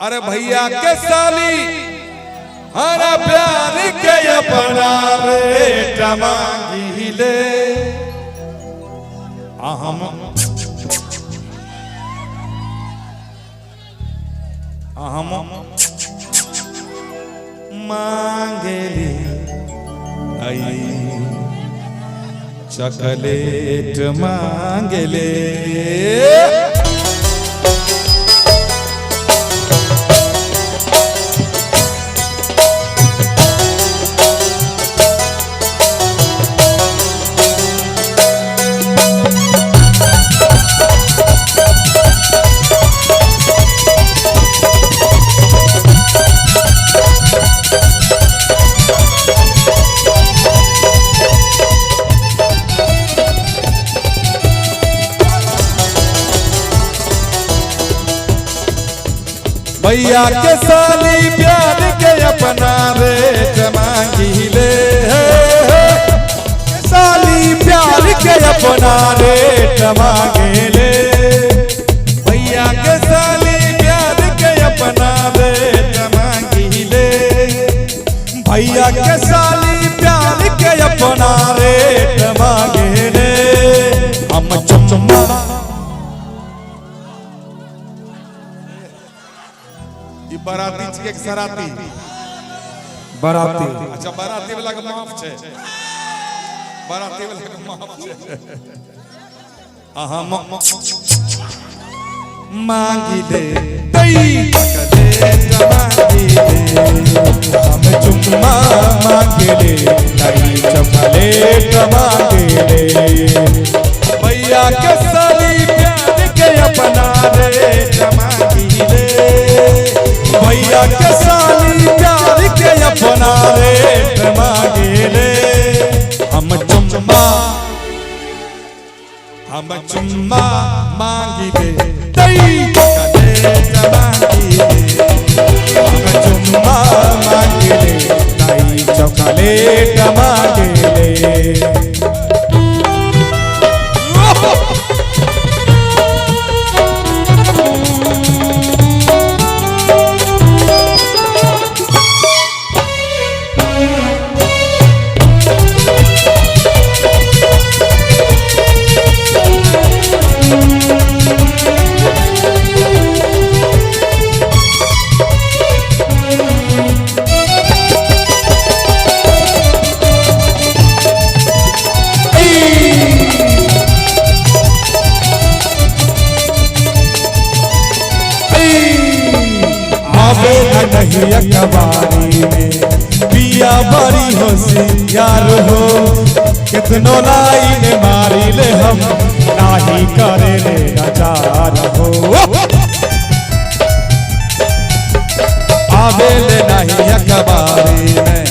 अरे भैया के साली हरा प्यार के अपना रेट मांगिले हम मांगेली आई चॉकलेट मांगेले भैया के साली प्यार के अपना रेट मांगिले साली प्यार के अपना रेट मांगिले भैया के साली प्यार के अपना रेट मांगिले भैया के साली प्यार के अपना रेट मांगिले हम चुम्मा बाराती छे एक सराती बाराती अच्छा बाराती वाला के माफ छे बाराती वाला के माफ छे मांगिले तई चॉकलेट मांगिले हम चुम्मा मांगिले तई चॉकलेट मांगिले भैया के साली प्यार के अपना रेट मांगिले भैया के साली प्यार के अपना रेट मांगिले हम चुम्मा मांगिले तई चॉकलेट मांगिले हम चुम्मा मांगिले तई चॉकलेट मांगिले नहीं अखबारी में पिया बड़ी होशियार हो कितनो लाइन मारी ले हम नाही करे ले नचार हो आवेले नहीं अखबारी में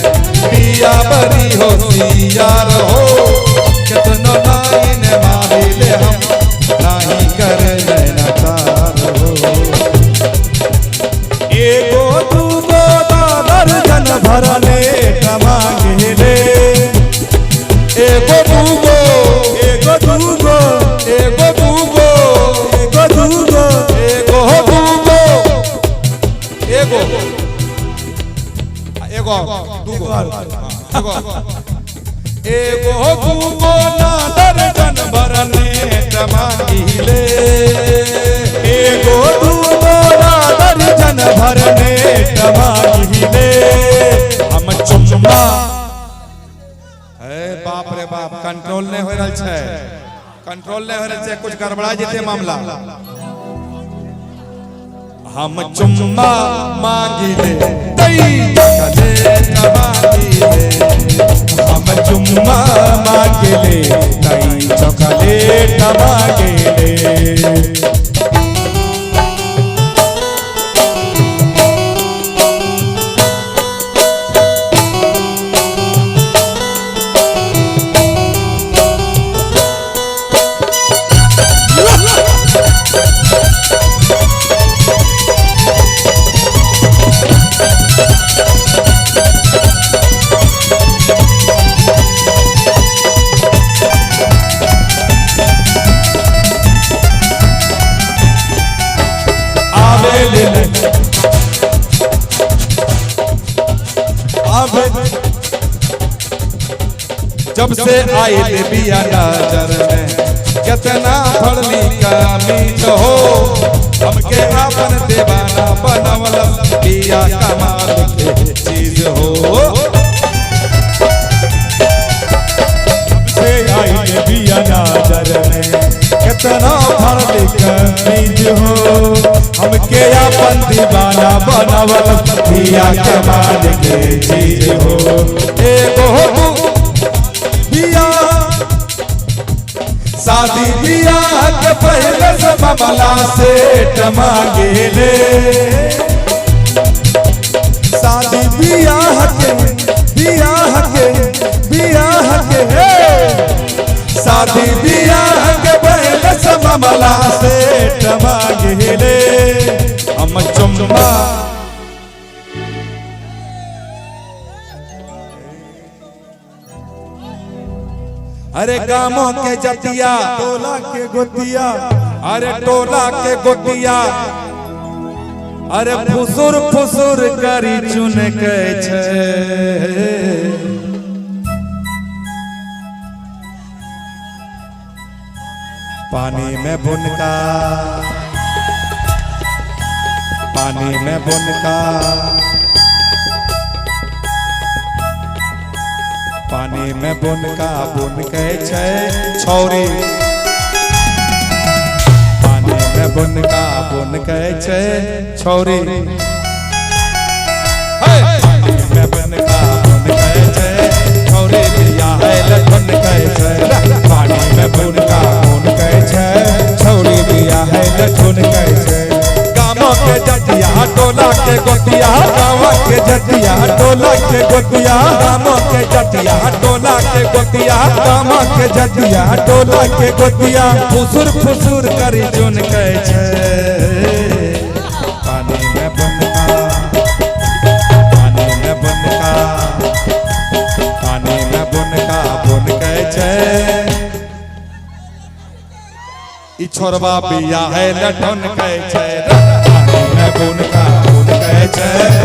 पिया बड़ी होशियार हो कितनो लाइन मारी ले हम नाही करे ले नचार हो एगो दूगो दर्जन भरले मांगिले एगो दूगो एगो दूगो एगो दूगो एगो दूगो एगो दूगो एगो एगो दूगो एगो दूगो ना दर्जन भरले मांगिले एगो दूगो ना दर्जन भरले मांगिले हम चुम्मा बाप रे बाप कंट्रोल नहीं हो रहल छै कंट्रोल नहीं हो रहल छै कुछ गड़बड़ा जेते मामला हम चुम्मा मांगिले तई चॉकलेट मांगिले हम चुम्मा मांगिले तई चॉकलेट मांगिले जब से आई बिया नजर में कितना पढ़ली कमीज हो हमके आपन दीवाना बनवल बिया कमाल के चीज हो से आई बिया नजर में कितना पढ़ली कमीज हो हमके अपन दीवाना बनावल बिया कमाल के चीज हो। एगो बिया शादी बियाह के पहले से मामला से टमागेले शादी बियाह के शादी बियाह के पहले से मामला से टमागेले हम चुम्मा अरे गामों के जतिया टोला के गोतिया अरे टोला के गोतिया अरे फुसुर फुसुर करी चुन के छे पानी में बुनका पानी में बुनका पानी में बुनका बुन के छे छौरी पानी में बुनका बुन के छे छौरी पानी में बुनका बुन के छे छौरी बिया है लठन के छे पानी में बुनका बुन के छे छौरी बिया है लठन के छे गाँव के जटिया टोला के गोतिया गाँव के जटिया टोला के गोतिया गाँव के जटिया टोला के गोतिया गाँव के जटिया टोला के गोतिया फुसुर फुसुर करी चुन के छे पानी में बुनका पानी में बुनका पानी में बुनका बुन के छे ई छोरबा बिया है लठन के छे पानी में बुनका बुन के छे